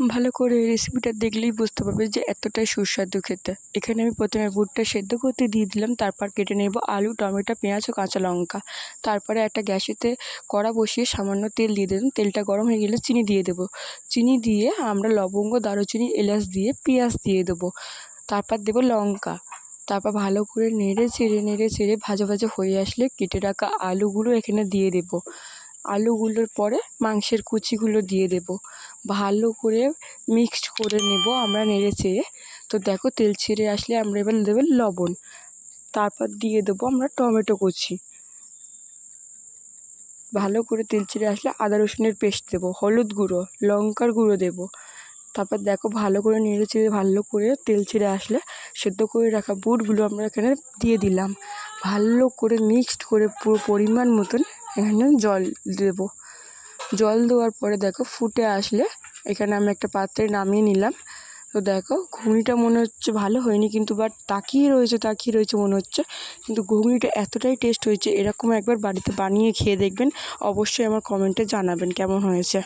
ভালো করে রেসিপিটা দেখলেই বুঝতে পারবে যে এতটাই সুস্বাদু খেতে। এখানে আমি প্রথমে বুটটা সেদ্ধ করতে দিয়ে দিলাম, তারপর কেটে নেব আলু, টমেটো, পেঁয়াজ ও কাঁচা লঙ্কা। তারপরে একটা গ্যাসেতে কড়া বসিয়ে সামান্য তেল দিয়ে দেবেন। তেলটা গরম হয়ে গেলে চিনি দিয়ে দেবো। চিনি দিয়ে আমরা লবঙ্গ, দারুচিনি, এলাচ দিয়ে পেঁয়াজ দিয়ে দেবো। তারপর দেবো লঙ্কা। তারপর ভালো করে নেড়ে চেড়ে ভাজা ভাজা হয়ে আসলে কেটে রাখা আলুগুলো এখানে দিয়ে দেবো। আলুগুলোর পরে মাংসের কুচিগুলো দিয়ে দেব। ভালো করে মিক্সড করে নেব আমরা নেড়ে চেড়ে। তো দেখো তেল ছেড়ে আসলে আমরা এবার দেবো লবণ। তারপর দিয়ে দেবো আমরা টমেটো কুচি। ভালো করে তেল ছেড়ে আসলে আদা রসুনের পেস্ট দেবো, হলুদ গুঁড়ো, লঙ্কার গুঁড়ো দেবো। তারপর দেখো ভালো করে নেড়ে চেড়ে ভালো করে তেল ছেড়ে আসলে সেদ্ধ করে রাখা বুটগুলো আমরা এখানে দিয়ে দিলাম। ভালো করে মিক্সড করে পুরো পরিমাণ মতন এখানে জল দেবো। জল দেওয়ার পরে দেখো ফুটে আসলে এখানে আমি একটা পাত্রে নামিয়ে নিলাম। তো দেখো ঘুগনিটা মনে হচ্ছে ভালো হয়নি, কিন্তু বাট তাকিয়ে রয়েছে মনে হচ্ছে, কিন্তু ঘুগনিটা এতটাই টেস্ট হয়েছে। এরকম একবার বাড়িতে বানিয়ে খেয়ে দেখবেন, অবশ্যই আমার কমেন্টে জানাবেন কেমন হয়েছে।